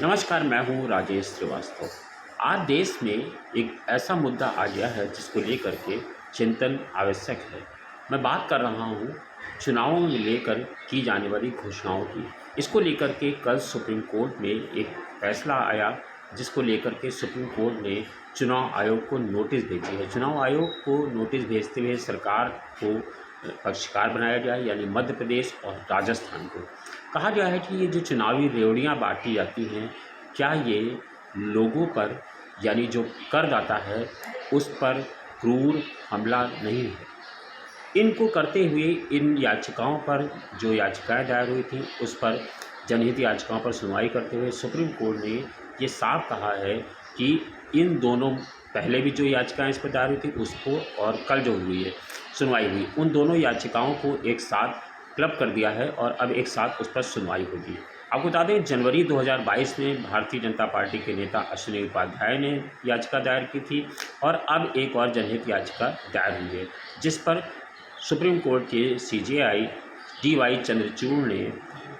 नमस्कार, मैं हूँ राजेश श्रीवास्तव। आज देश में एक ऐसा मुद्दा आ गया है जिसको लेकर के चिंतन आवश्यक है। मैं बात कर रहा हूँ चुनावों में लेकर की जाने वाली घोषणाओं की। इसको लेकर के कल सुप्रीम कोर्ट में एक फैसला आया, जिसको लेकर के सुप्रीम कोर्ट ने चुनाव आयोग को नोटिस भेजी है। चुनाव आयोग को नोटिस भेजते हुए सरकार को पक्षकार बनाया गया है, यानी मध्य प्रदेश और राजस्थान को। कहा गया है कि ये जो चुनावी रेवड़ियाँ बाँटी जाती हैं, क्या ये लोगों पर, यानी जो करदाता है, उस पर क्रूर हमला नहीं है? इनको करते हुए इन याचिकाओं पर, जो याचिकाएँ दायर हुई थीं, उस पर जनहित याचिकाओं पर सुनवाई करते हुए सुप्रीम कोर्ट ने ये साफ कहा है कि इन दोनों, पहले भी जो याचिकाएँ इस पर दायर हुई थी उसको, और कल जो हुई है सुनवाई हुई, उन दोनों याचिकाओं को एक साथ क्लब कर दिया है और अब एक साथ उस पर सुनवाई होगी। आपको बता दें, जनवरी 2022 में भारतीय जनता पार्टी के नेता अश्विनी उपाध्याय ने याचिका दायर की थी और अब एक और जनहित याचिका दायर हुई है, जिस पर सुप्रीम कोर्ट के सीजेआई डीवाई चंद्रचूड़ ने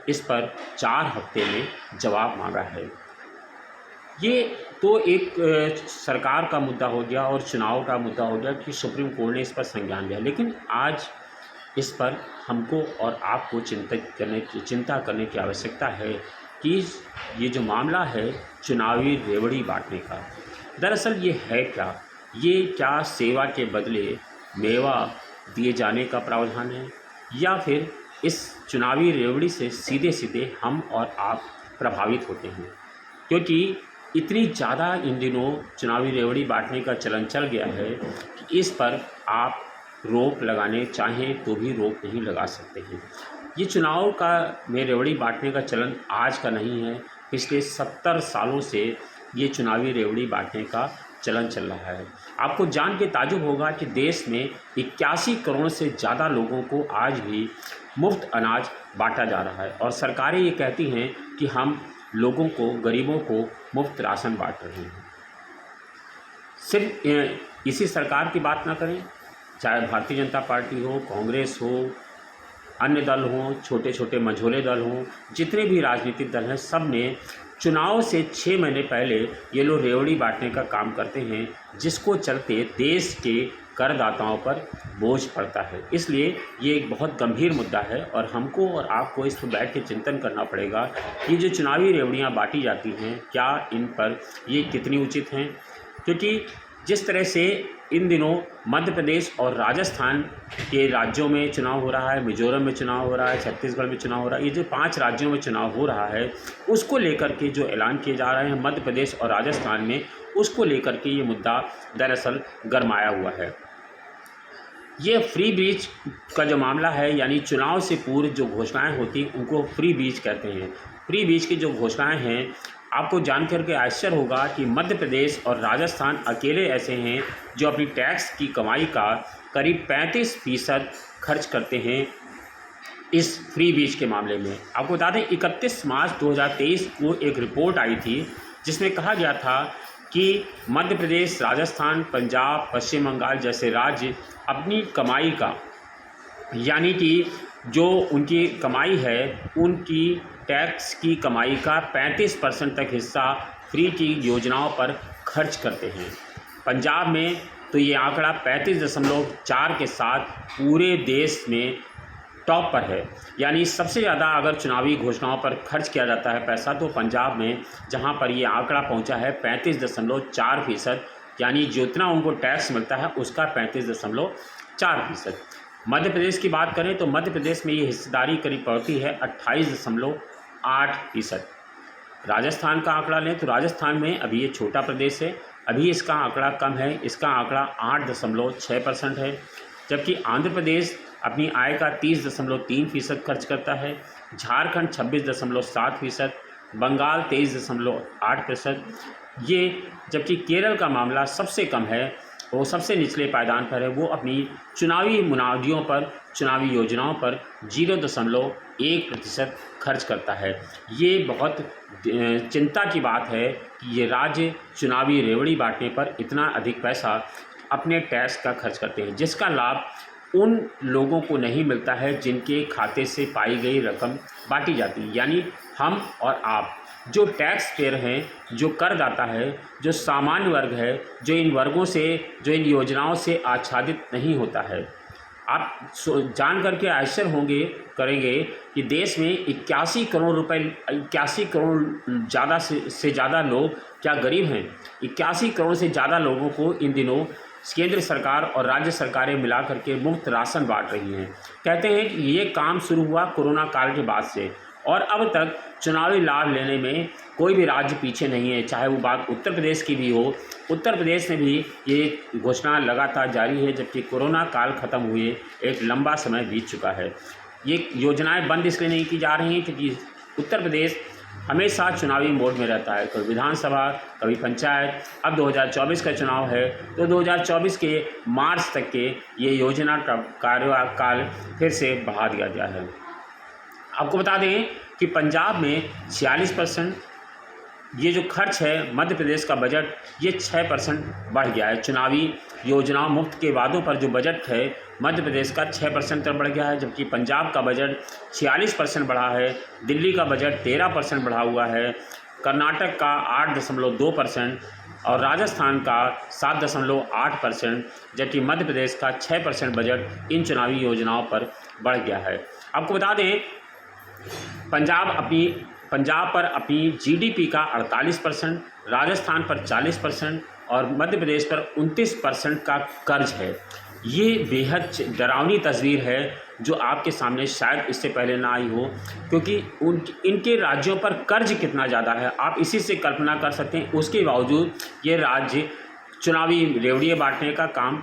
इस पर 4 हफ्ते में जवाब मांगा है। ये तो एक सरकार का मुद्दा हो गया और चुनाव का मुद्दा हो गया कि सुप्रीम कोर्ट ने इस पर संज्ञान लिया, लेकिन आज इस पर हमको और आपको चिंता करने की आवश्यकता है कि ये जो मामला है चुनावी रेवड़ी बांटने का, दरअसल ये है क्या? ये क्या सेवा के बदले मेवा दिए जाने का प्रावधान है, या फिर इस चुनावी रेवड़ी से सीधे सीधे हम और आप प्रभावित होते हैं? क्योंकि इतनी ज़्यादा इन दिनों चुनावी रेवड़ी बांटने का चलन चल गया है कि इस पर आप रोक लगाने चाहें तो भी रोक नहीं लगा सकते हैं। ये चुनाव का में रेवड़ी बांटने का चलन आज का नहीं है, पिछले 70 सालों से ये चुनावी रेवड़ी बांटने का चलन चल रहा है। आपको जान के ताज्जुब होगा कि देश में 81 करोड़ से ज़्यादा लोगों को आज भी मुफ्त अनाज बांटा जा रहा है और सरकारें ये कहती हैं कि हम लोगों को, गरीबों को मुफ्त राशन बांट रहे हैं। सिर्फ इसी सरकार की बात ना करें, चाहे भारतीय जनता पार्टी हो, कांग्रेस हो, अन्य दल हों, छोटे छोटे मझोले दल हों, जितने भी राजनीतिक दल हैं, सब ने चुनाव से 6 महीने पहले ये लोग रेवड़ी बांटने का काम करते हैं, जिसको चलते देश के करदाताओं पर बोझ पड़ता है। इसलिए ये एक बहुत गंभीर मुद्दा है और हमको और आपको इस पर बैठ के चिंतन करना पड़ेगा कि जो चुनावी रेवड़ियाँ बांटी जाती हैं, क्या इन पर ये कितनी उचित हैं? क्योंकि जिस तरह से इन दिनों मध्य प्रदेश और राजस्थान के राज्यों में चुनाव हो रहा है, मिजोरम में चुनाव हो रहा है, छत्तीसगढ़ में चुनाव हो रहा है, ये जो 5 राज्यों में चुनाव हो रहा है, उसको लेकर के जो ऐलान किए जा रहे हैं मध्य प्रदेश और राजस्थान में, उसको लेकर के ये मुद्दा दरअसल गरमाया हुआ है। ये फ्री बीज का जो मामला है, यानी चुनाव से पूर्व जो घोषणाएं होती हैं उनको फ्री बीज कहते हैं। फ्री बीज की जो घोषणाएं हैं, आपको जानकर के आश्चर्य होगा कि मध्य प्रदेश और राजस्थान अकेले ऐसे हैं जो अपनी टैक्स की कमाई का करीब 35% खर्च करते हैं इस फ्री बीज के मामले में। आपको बता दें, 31 मार्च 2023 को एक रिपोर्ट आई थी जिसमें कहा गया था कि मध्य प्रदेश, राजस्थान, पंजाब, पश्चिम बंगाल जैसे राज्य अपनी कमाई का, यानी कि जो उनकी कमाई है, उनकी टैक्स की कमाई का 35% तक हिस्सा फ्री की योजनाओं पर खर्च करते हैं। पंजाब में तो ये आंकड़ा 35.4 के साथ पूरे देश में टॉप पर है। यानी सबसे ज़्यादा अगर चुनावी घोषणाओं पर खर्च किया जाता है पैसा, तो पंजाब में, जहां पर ये आंकड़ा पहुंचा है 35.4%, यानी जितना उनको टैक्स मिलता है उसका 35.4%। मध्य प्रदेश की बात करें तो मध्य प्रदेश में ये हिस्सेदारी करीब पड़ती है 28.8%। राजस्थान का आंकड़ा लें तो राजस्थान में अभी ये छोटा प्रदेश है, अभी इसका आंकड़ा कम है, इसका आंकड़ा 8.6% है। जबकि आंध्र प्रदेश अपनी आय का 30.3% खर्च करता है, झारखंड 26.7%, बंगाल 23.8%। ये जबकि केरल का मामला सबसे कम है, वो सबसे निचले पायदान पर है, वो अपनी चुनावी मुनादियों पर, चुनावी योजनाओं पर 0.1% खर्च करता है। ये बहुत चिंता की बात है कि ये राज्य चुनावी रेवड़ी बांटने पर इतना अधिक पैसा अपने टैक्स का खर्च करते हैं, जिसका लाभ उन लोगों को नहीं मिलता है जिनके खाते से पाई गई रकम बांटी जाती है, यानी हम और आप। जो टैक्स पेयर हैं, जो करदाता है, जो सामान्य वर्ग है, जो इन वर्गों से, जो इन योजनाओं से आच्छादित नहीं होता है। आप जान करके आश्चर्य करेंगे कि देश में 81 करोड़ रुपए, 81 करोड़ ज़्यादा से ज़्यादा लोग क्या गरीब हैं। 81 करोड़ से ज़्यादा लोगों को इन दिनों केंद्र सरकार और राज्य सरकारें मिला करके मुफ्त राशन बांट रही हैं। कहते हैं कि ये काम शुरू हुआ कोरोना काल के बाद से, और अब तक चुनावी लाभ लेने में कोई भी राज्य पीछे नहीं है, चाहे वो बात उत्तर प्रदेश की भी हो। उत्तर प्रदेश में भी ये घोषणा लगातार जारी है, जबकि कोरोना काल ख़त्म हुए एक लंबा समय बीत चुका है। ये योजनाएं बंद इसलिए नहीं की जा रही हैं क्योंकि उत्तर प्रदेश हमेशा चुनावी मोड में रहता है, कभी विधानसभा, कभी पंचायत। अब 2024 का चुनाव है, तो 2024 के मार्च तक के ये योजना का कार्यकाल फिर से बढ़ा दिया गया है। आपको बता दें कि पंजाब में 46% ये जो खर्च है, मध्य प्रदेश का बजट ये 6% बढ़ गया है। चुनावी योजनाओं मुफ्त के वादों पर जो बजट है मध्य प्रदेश का 6% तक बढ़ गया है, जबकि पंजाब का बजट 46% बढ़ा है, दिल्ली का बजट 13% बढ़ा हुआ है, कर्नाटक का 8.2% और राजस्थान का 7.8%, जबकि मध्य प्रदेश का 6% बजट इन चुनावी योजनाओं पर बढ़ गया है। आपको बता दें पंजाब पर अपनी जीडीपी का 48%, राजस्थान पर 40% और मध्य प्रदेश पर 29% का कर्ज है। ये बेहद डरावनी तस्वीर है जो आपके सामने शायद इससे पहले ना आई हो, क्योंकि इनके राज्यों पर कर्ज कितना ज़्यादा है आप इसी से कल्पना कर सकते हैं। उसके बावजूद ये राज्य चुनावी रेवड़ियाँ बांटने का काम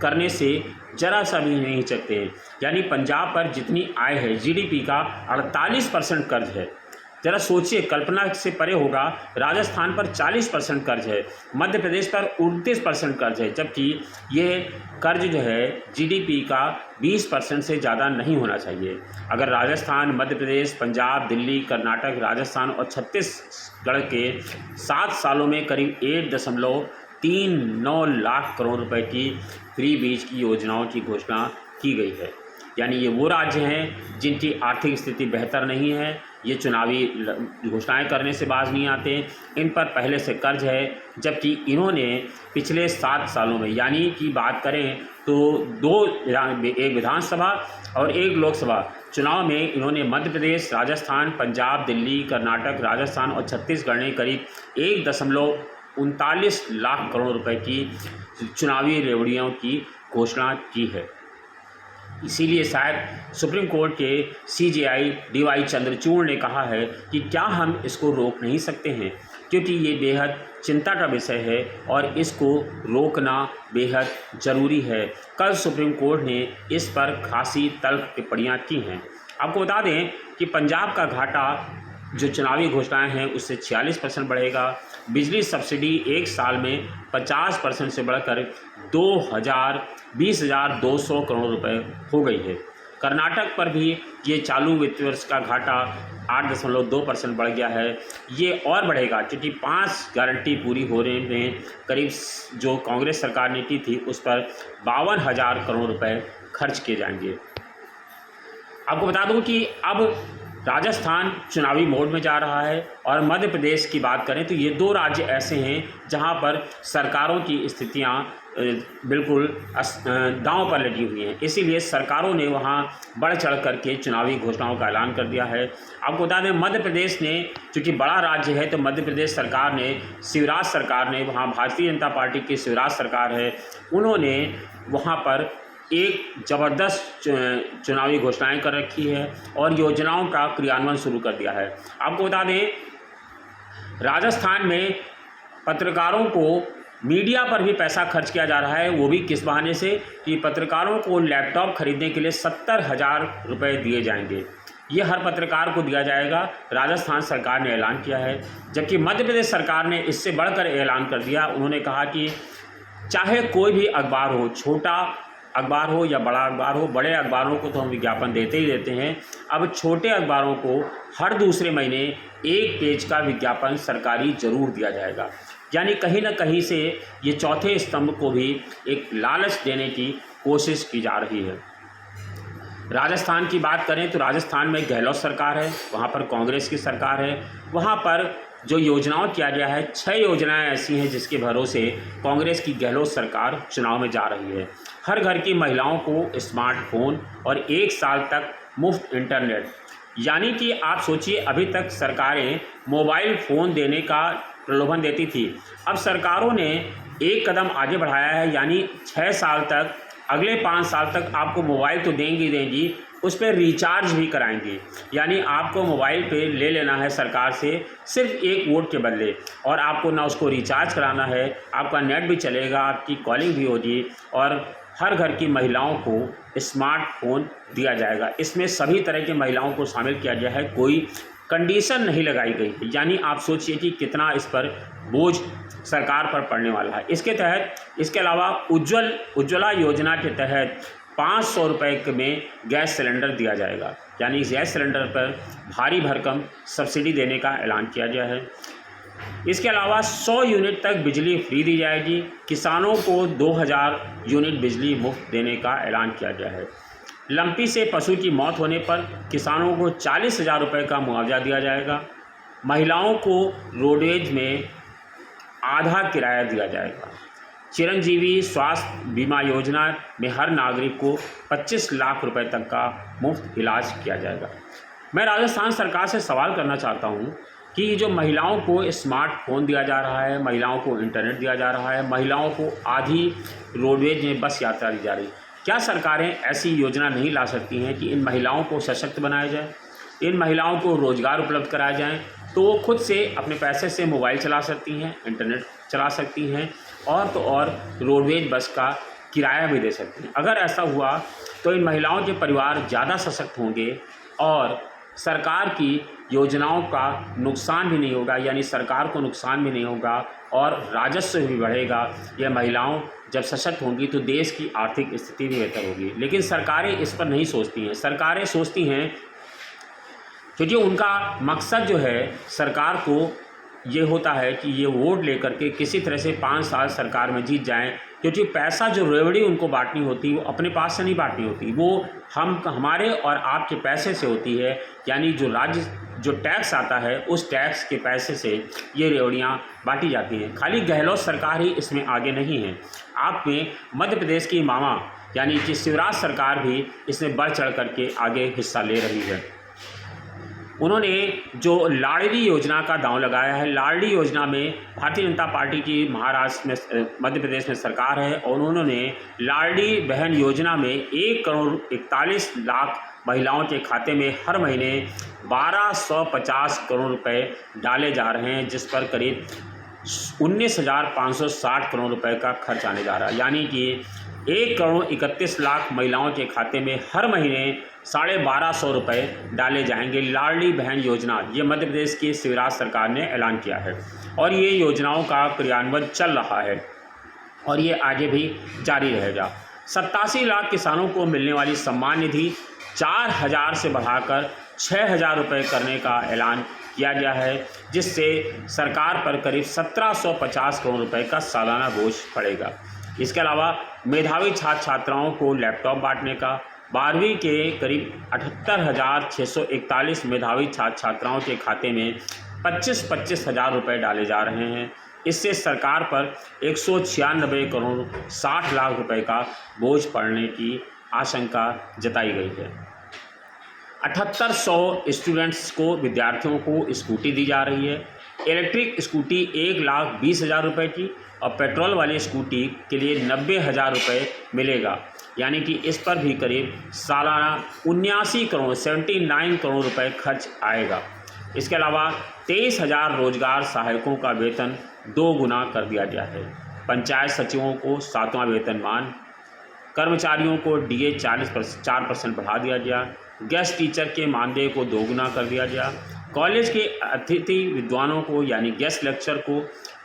करने से जरा सा भी नहीं हिचकते हैं। यानी पंजाब पर जितनी आय है जीडीपी का 48% कर्ज है। ज़रा सोचिए, कल्पना से परे होगा। राजस्थान पर 40% कर्ज है, मध्य प्रदेश पर 29% कर्ज है, जबकि ये कर्ज जो है जीडीपी का 20% से ज़्यादा नहीं होना चाहिए। अगर राजस्थान, मध्य प्रदेश, पंजाब, दिल्ली, कर्नाटक, राजस्थान और छत्तीसगढ़ के 7 सालों में करीब 1.39 लाख करोड़ रुपए की फ्री बीज की योजनाओं की घोषणा की गई है। यानी ये वो राज्य हैं जिनकी आर्थिक स्थिति बेहतर नहीं है, ये चुनावी घोषणाएं करने से बाज नहीं आते, इन पर पहले से कर्ज है, जबकि इन्होंने पिछले 7 सालों में, यानी कि बात करें तो एक विधानसभा और एक लोकसभा चुनाव में इन्होंने मध्य प्रदेश, राजस्थान, पंजाब, दिल्ली, कर्नाटक, राजस्थान और छत्तीसगढ़ ने करीब 1.39 लाख करोड़ रुपए की चुनावी रेवड़ियों की घोषणा की है। इसीलिए शायद सुप्रीम कोर्ट के सीजेआई डीवाई चंद्रचूड़ ने कहा है कि क्या हम इसको रोक नहीं सकते हैं, क्योंकि ये बेहद चिंता का विषय है और इसको रोकना बेहद ज़रूरी है। कल सुप्रीम कोर्ट ने इस पर खासी तल्ख टिप्पणियाँ की हैं। आपको बता दें कि पंजाब का घाटा जो चुनावी घोषणाएं हैं उससे 46% बढ़ेगा। बिजली सब्सिडी एक साल में 50% से बढ़कर 20,200 करोड़ रुपए हो गई है। कर्नाटक पर भी ये चालू वित्त वर्ष का घाटा 8.2% बढ़ गया है। ये और बढ़ेगा क्योंकि 5 गारंटी पूरी होने में करीब जो कांग्रेस सरकार ने की थी उस पर 52,000 करोड़ रुपए खर्च किए जाएंगे। आपको बता दूं कि अब राजस्थान चुनावी मोड में जा रहा है और मध्य प्रदेश की बात करें तो ये 2 राज्य ऐसे हैं जहां पर सरकारों की स्थितियां बिल्कुल दांव पर लगी हुई हैं। इसीलिए सरकारों ने वहां बढ़ चढ़ करके चुनावी घोषणाओं का ऐलान कर दिया है। आपको बता दें मध्य प्रदेश ने, चूँकि बड़ा राज्य है तो मध्य प्रदेश सरकार ने, शिवराज सरकार ने, वहाँ भारतीय जनता पार्टी की शिवराज सरकार है, उन्होंने वहाँ पर एक ज़बरदस्त चुनावी घोषणाएं कर रखी है और योजनाओं का क्रियान्वयन शुरू कर दिया है। आपको बता दें राजस्थान में पत्रकारों को मीडिया पर भी पैसा खर्च किया जा रहा है, वो भी किस बहाने से कि पत्रकारों को लैपटॉप खरीदने के लिए 70,000 रुपये दिए जाएंगे। ये हर पत्रकार को दिया जाएगा, राजस्थान सरकार ने ऐलान किया है। जबकि मध्य प्रदेश सरकार ने इससे बढ़कर ऐलान कर दिया। उन्होंने कहा कि चाहे कोई भी अखबार हो, छोटा अखबार हो या बड़ा अखबार हो, बड़े अखबारों को तो हम विज्ञापन देते ही देते हैं, अब छोटे अखबारों को हर दूसरे महीने 1 पेज का विज्ञापन सरकारी जरूर दिया जाएगा। यानी कहीं ना कहीं से ये चौथे स्तंभ को भी एक लालच देने की कोशिश की जा रही है। राजस्थान की बात करें तो राजस्थान में गहलोत सरकार है, वहाँ पर कांग्रेस की सरकार है, वहाँ पर जो योजनाओं किया गया है, 6 योजनाएं ऐसी हैं जिसके भरोसे कांग्रेस की गहलोत सरकार चुनाव में जा रही है। हर घर की महिलाओं को स्मार्टफोन और 1 साल तक मुफ्त इंटरनेट, यानी कि आप सोचिए, अभी तक सरकारें मोबाइल फ़ोन देने का प्रलोभन देती थी, अब सरकारों ने एक कदम आगे बढ़ाया है, यानी 6 साल तक, अगले 5 साल तक आपको मोबाइल तो देंगी, उस पर रिचार्ज भी कराएंगी। यानी आपको मोबाइल पे ले लेना है सरकार से सिर्फ 1 वोट के बदले, और आपको ना उसको रिचार्ज कराना है, आपका नेट भी चलेगा, आपकी कॉलिंग भी होगी, और हर घर की महिलाओं को स्मार्टफोन दिया जाएगा। इसमें सभी तरह की महिलाओं को शामिल किया गया है, कोई कंडीशन नहीं लगाई गई है। यानी आप सोचिए कि कितना इस पर बोझ सरकार पर पड़ने वाला है। इसके अलावा उज्ज्वला योजना के तहत 500 रुपये में गैस सिलेंडर दिया जाएगा, यानी गैस सिलेंडर पर भारी भरकम सब्सिडी देने का ऐलान किया गया है। इसके अलावा 100 यूनिट तक बिजली फ्री दी जाएगी। किसानों को 2000 यूनिट बिजली मुफ्त देने का ऐलान किया गया है। लंपी से पशु की मौत होने पर किसानों को 40,000 रुपये का मुआवजा दिया जाएगा। महिलाओं को रोडवेज में आधा किराया दिया जाएगा। चिरंजीवी स्वास्थ्य बीमा योजना में हर नागरिक को 25 लाख रुपए तक का मुफ्त इलाज किया जाएगा। मैं राजस्थान सरकार से सवाल करना चाहता हूं कि जो महिलाओं को स्मार्टफोन दिया जा रहा है, महिलाओं को इंटरनेट दिया जा रहा है, महिलाओं को आधी रोडवेज में बस यात्रा दी जा रही, क्या सरकारें ऐसी योजना नहीं ला सकती हैं कि इन महिलाओं को सशक्त बनाया जाए, इन महिलाओं को रोज़गार उपलब्ध कराया जाए, तो वो खुद से अपने पैसे से मोबाइल चला सकती हैं, इंटरनेट चला सकती हैं, और तो और रोडवेज बस का किराया भी दे सकती हैं। अगर ऐसा हुआ तो इन महिलाओं के परिवार ज़्यादा सशक्त होंगे और सरकार की योजनाओं का नुकसान भी नहीं होगा, यानी सरकार को नुकसान भी नहीं होगा और राजस्व भी बढ़ेगा। यह महिलाओं जब सशक्त होंगी तो देश की आर्थिक स्थिति भी बेहतर होगी। लेकिन सरकारें इस पर नहीं सोचती हैं। सरकारें सोचती हैं, क्योंकि उनका मकसद जो है सरकार को ये होता है कि ये वोट लेकर के किसी तरह से 5 साल सरकार में जीत जाएं, क्योंकि पैसा जो रेवड़ी उनको बांटनी होती है वो अपने पास से नहीं बांटनी होती, वो हमारे और आपके पैसे से होती है। यानी जो टैक्स आता है उस टैक्स के पैसे से ये रेवड़ियाँ बांटी जाती हैं। खाली गहलोत सरकार ही इसमें आगे नहीं है, आप में मध्य प्रदेश की मामा यानी कि शिवराज सरकार भी इसमें बढ़ चढ़ करके आगे हिस्सा ले रही है। उन्होंने जो लाडली योजना का दांव लगाया है, लाडली योजना में भारतीय जनता पार्टी की महाराष्ट्र में मध्य प्रदेश में सरकार है, और उन्होंने लाडली बहन योजना में 1 करोड़ 41 लाख महिलाओं के खाते में हर महीने 1250 करोड़ रुपए डाले जा रहे हैं, जिस पर करीब 19,560 करोड़ रुपए का खर्च आने जा रहा है। यानी कि 1 करोड़ 31 लाख महिलाओं के खाते में हर महीने 1250 रुपये डाले जाएंगे। लाडली बहन योजना ये मध्य प्रदेश की शिवराज सरकार ने ऐलान किया है, और ये योजनाओं का क्रियान्वयन चल रहा है और ये आगे भी जारी रहेगा। 87 लाख किसानों को मिलने वाली सम्मान निधि 4,000 से बढ़ाकर 6,000 रुपये करने का ऐलान किया गया है, जिससे सरकार पर करीब 1750 करोड़ रुपए का सालाना बोझ पड़ेगा। इसके अलावा मेधावी छात्र छात्राओं को लैपटॉप बांटने का, 12वीं के करीब 78,641 मेधावी छात्र छात्राओं के खाते में 25-25 हज़ार रुपये डाले जा रहे हैं। इससे सरकार पर 196 करोड़ 60 लाख रुपए का बोझ पड़ने की आशंका जताई गई है। 7800 स्टूडेंट्स को, विद्यार्थियों को स्कूटी दी जा रही है। इलेक्ट्रिक स्कूटी 1,20,000 रुपये की, और पेट्रोल वाली स्कूटी के लिए 90,000 रुपये मिलेगा। यानी कि इस पर भी करीब सालाना 79 करोड़ रुपए खर्च आएगा। इसके अलावा 23,000 रोजगार सहायकों का वेतन 2 गुना कर दिया गया है। पंचायत सचिवों को 7वां वेतनमान, कर्मचारियों को DA 4% बढ़ा दिया गया। गेस्ट टीचर के मानदेय को 2 गुना कर दिया गया। कॉलेज के अतिथि विद्वानों को यानी गेस्ट लेक्चर को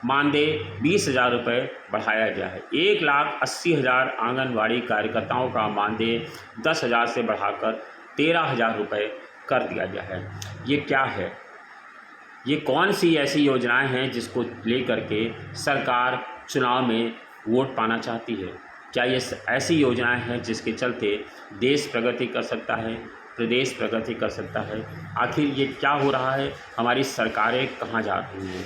मानदेय 20,000 रुपये बढ़ाया गया है। 1,80,000 आंगनवाड़ी कार्यकर्ताओं का मानदेय 10,000 से बढ़ाकर 13,000 रुपये कर दिया गया है। ये क्या है? ये कौन सी ऐसी योजनाएं हैं जिसको लेकर के सरकार चुनाव में वोट पाना चाहती है? क्या ये ऐसी योजनाएं हैं जिसके चलते देश प्रगति कर सकता है? प्रदेश प्रगति कर सकता है। आखिर ये क्या हो रहा है, हमारी सरकारें कहाँ जा रही हैं।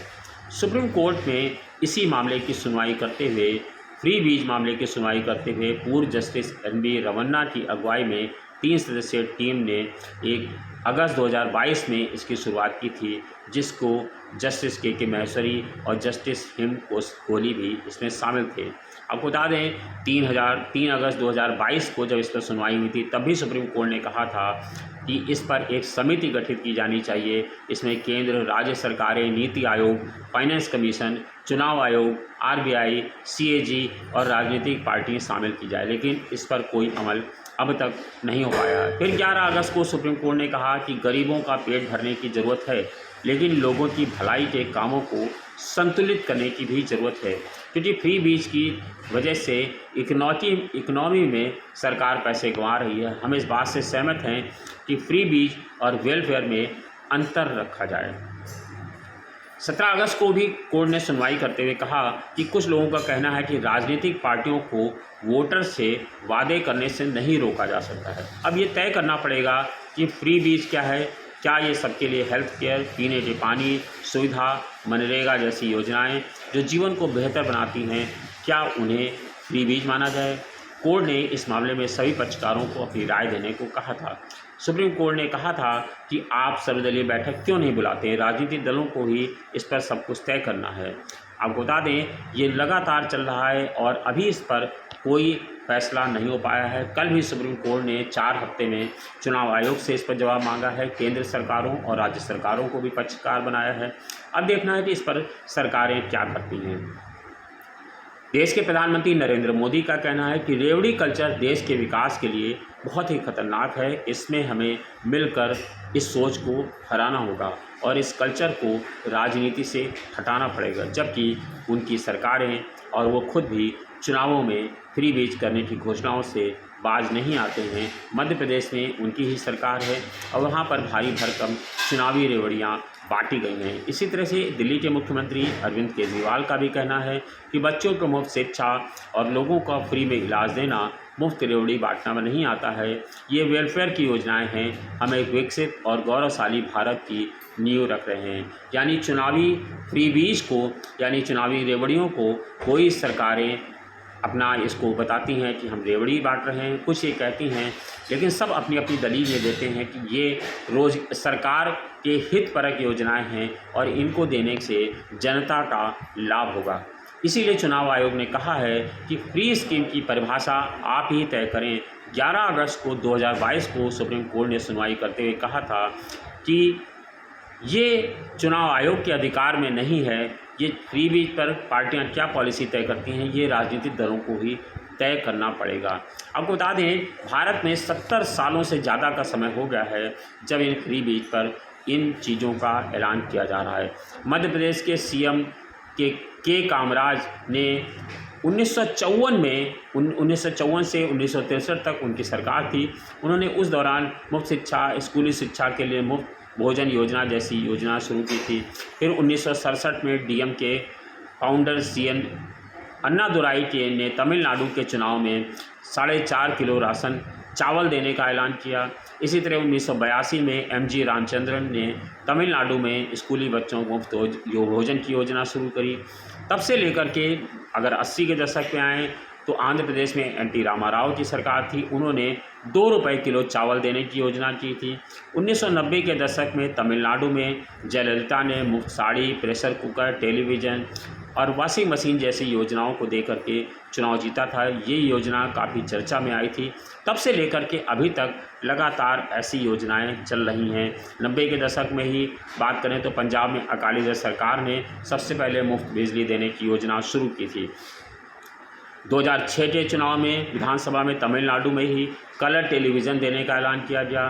सुप्रीम कोर्ट में इसी मामले की सुनवाई करते हुए, फ्री बीज मामले की सुनवाई करते हुए पूर्व जस्टिस NB रमन्ना की अगुवाई में 3 सदस्यीय टीम ने 1 अगस्त 2022 में इसकी शुरुआत की थी, जिसको जस्टिस के महेश्वरी और जस्टिस हिम कोहली भी इसमें शामिल थे। आपको बता दें 3 अगस्त 2022 को जब इस पर सुनवाई हुई थी, तब भी सुप्रीम कोर्ट ने कहा था कि इस पर एक समिति गठित की जानी चाहिए। इसमें केंद्र, राज्य सरकारें, नीति आयोग, फाइनेंस कमीशन, चुनाव आयोग, RBI, CAG और राजनीतिक पार्टियां शामिल की जाए, लेकिन इस पर कोई अमल अब तक नहीं हो पाया। फिर 11 अगस्त को सुप्रीम कोर्ट ने कहा कि गरीबों का पेट भरने की ज़रूरत है, लेकिन लोगों की भलाई के कामों को संतुलित करने की भी ज़रूरत है, क्योंकि फ्री बीज की वजह से इकोनॉमी में सरकार पैसे गंवा रही है। हम इस बात से सहमत हैं कि फ्री बीज और वेलफेयर में अंतर रखा जाए। 17 अगस्त को भी कोर्ट ने सुनवाई करते हुए कहा कि कुछ लोगों का कहना है कि राजनीतिक पार्टियों को वोटर से वादे करने से नहीं रोका जा सकता है। अब ये तय करना पड़ेगा कि फ्री बीज क्या है। क्या ये सबके लिए हेल्थ केयर, पीने के पानी सुविधा, मनरेगा जैसी योजनाएं जो जीवन को बेहतर बनाती हैं, क्या उन्हें फ्री बीज माना जाए। कोर्ट ने इस मामले में सभी पक्षकारों को अपनी राय देने को कहा था। सुप्रीम कोर्ट ने कहा था कि आप सर्वदलीय बैठक क्यों नहीं बुलाते हैं, राजनीतिक दलों को ही इस पर सब कुछ तय करना है। आपको बता दें ये लगातार चल रहा है और अभी इस पर कोई फैसला नहीं हो पाया है। कल भी सुप्रीम कोर्ट ने 4 हफ्ते में चुनाव आयोग से इस पर जवाब मांगा है। केंद्र सरकारों और राज्य सरकारों को भी पक्षकार बनाया है। अब देखना है कि इस पर सरकारें क्या करती हैं। देश के प्रधानमंत्री नरेंद्र मोदी का कहना है कि रेवड़ी कल्चर देश के विकास के लिए बहुत ही खतरनाक है। इसमें हमें मिलकर इस सोच को हराना होगा और इस कल्चर को राजनीति से हटाना पड़ेगा, जबकि उनकी सरकारें और वो खुद भी चुनावों में फ्री बीज करने की घोषणाओं से बाज नहीं आते हैं। मध्य प्रदेश में उनकी ही सरकार है और वहाँ पर भारी भरकम चुनावी रेवड़ियाँ बांटी गई हैं। इसी तरह से दिल्ली के मुख्यमंत्री अरविंद केजरीवाल का भी कहना है कि बच्चों को मुफ्त शिक्षा और लोगों का फ्री में इलाज देना मुफ्त रेवड़ी बांटना में नहीं आता है। ये वेलफेयर की योजनाएं हैं, हम एक विकसित और गौरवशाली भारत की नींव रख रहे हैं। यानी चुनावी फ्री बीज को, यानी चुनावी रेवड़ियों को कोई सरकारें अपना इसको बताती हैं कि हम रेवड़ी बांट रहे हैं, कुछ ये कहती हैं, लेकिन सब अपनी अपनी दलील ये देते हैं कि ये रोज़ सरकार के हितपरक योजनाएं हैं और इनको देने से जनता का लाभ होगा। इसीलिए चुनाव आयोग ने कहा है कि फ्री स्कीम की परिभाषा आप ही तय करें। 11 अगस्त को 2022 को सुप्रीम कोर्ट ने सुनवाई करते हुए कहा था कि ये चुनाव आयोग के अधिकार में नहीं है। ये फ्री बीज पर पार्टियां क्या पॉलिसी तय करती हैं, ये राजनीतिक दलों को ही तय करना पड़ेगा। आपको बता दें भारत में 70 सालों से ज़्यादा का समय हो गया है जब इन फ्री बीज पर इन चीज़ों का ऐलान किया जा रहा है। मध्य प्रदेश के CM के कामराज ने 1954 में 1954 से 1963 तक उनकी सरकार थी। उन्होंने उस दौरान मुफ्त शिक्षा, स्कूली शिक्षा के लिए मुफ्त भोजन योजना जैसी योजना शुरू की थी। फिर 1967 में DM के फाउंडर CN अन्नादुराई ने तमिलनाडु के चुनाव में 4.5 किलो राशन चावल देने का ऐलान किया। इसी तरह 1982 में MG रामचंद्रन ने तमिलनाडु में स्कूली बच्चों को मुफ्त भोजन की योजना शुरू करी। तब से लेकर के अगर 80 के दशक में आए तो आंध्र प्रदेश में NT रामाराव की सरकार थी, उन्होंने 2 रुपये किलो चावल देने की योजना की थी। 1990 के दशक में तमिलनाडु में जयललिता ने मुफ्त साड़ी, प्रेशर कुकर, टेलीविज़न और वॉशिंग मशीन जैसी योजनाओं को देकर के चुनाव जीता था। ये योजना काफ़ी चर्चा में आई थी। तब से लेकर के अभी तक लगातार ऐसी योजनाएं चल रही हैं। 90 के दशक में ही बात करें तो पंजाब में अकाली दल सरकार ने सबसे पहले मुफ्त बिजली देने की योजना शुरू की थी। 2006 के चुनाव में विधानसभा में तमिलनाडु में ही कलर टेलीविज़न देने का ऐलान किया गया।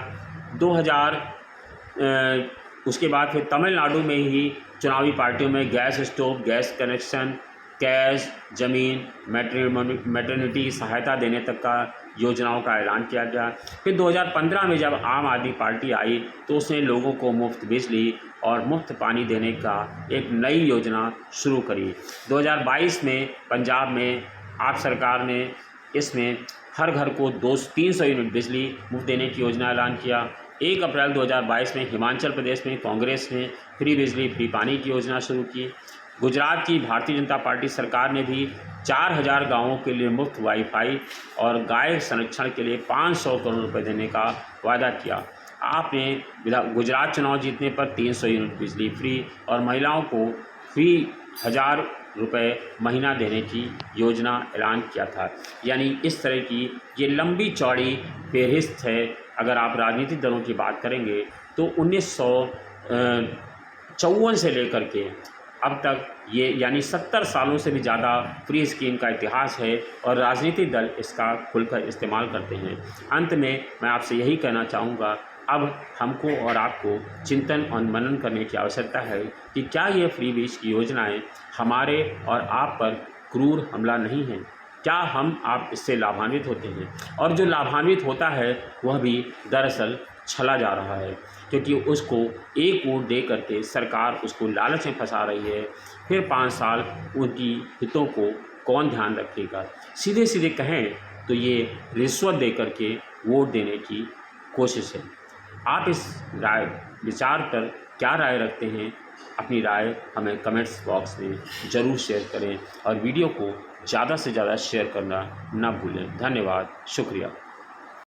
उसके बाद फिर तमिलनाडु में ही चुनावी पार्टियों में gas stove, gas connection, cash, ज़मीन, मैटरनिटी सहायता देने तक का योजनाओं का ऐलान किया गया। फिर 2015 में जब आम आदमी पार्टी आई तो उसने लोगों को मुफ्त बिजली और मुफ्त पानी देने का एक नई योजना शुरू करी। 2022 में पंजाब में आप सरकार ने इसमें हर घर को 300 यूनिट बिजली मुफ्त देने की योजना ऐलान किया। 1 अप्रैल 2022 में हिमाचल प्रदेश में कांग्रेस ने फ्री बिजली फ्री पानी की योजना शुरू की। गुजरात की भारतीय जनता पार्टी सरकार ने भी 4000 गाँवों के लिए मुफ्त वाईफाई और गाय संरक्षण के लिए 500 करोड़ रुपए देने का वादा किया। आपने गुजरात चुनाव जीतने पर 300 यूनिट बिजली फ्री और महिलाओं को फ्री 1000 रुपये महीना देने की योजना ऐलान किया था। यानी इस तरह की ये लंबी चौड़ी फेहरिस्त है। अगर आप राजनीतिक दलों की बात करेंगे तो 1954 से लेकर के अब तक ये यानी 70 सालों से भी ज़्यादा फ्री स्कीम का इतिहास है और राजनीतिक दल इसका खुलकर इस्तेमाल करते हैं। अंत में मैं आपसे यही कहना चाहूँगा, अब हमको और आपको चिंतन और मनन करने की आवश्यकता है कि क्या ये फ्री बीज की योजनाएं हमारे और आप पर क्रूर हमला नहीं है? क्या हम आप इससे लाभान्वित होते हैं? और जो लाभान्वित होता है वह भी दरअसल छला जा रहा है, क्योंकि उसको एक वोट दे करके सरकार उसको लालच में फंसा रही है। फिर 5 साल उनकी हितों को कौन ध्यान रखेगा? सीधे सीधे कहें तो ये रिश्वत दे करके वोट देने की कोशिश है। आप इस राय विचार पर क्या राय रखते हैं? अपनी राय हमें कमेंट्स बॉक्स में ज़रूर शेयर करें और वीडियो को ज़्यादा से ज़्यादा शेयर करना ना भूलें। धन्यवाद, शुक्रिया।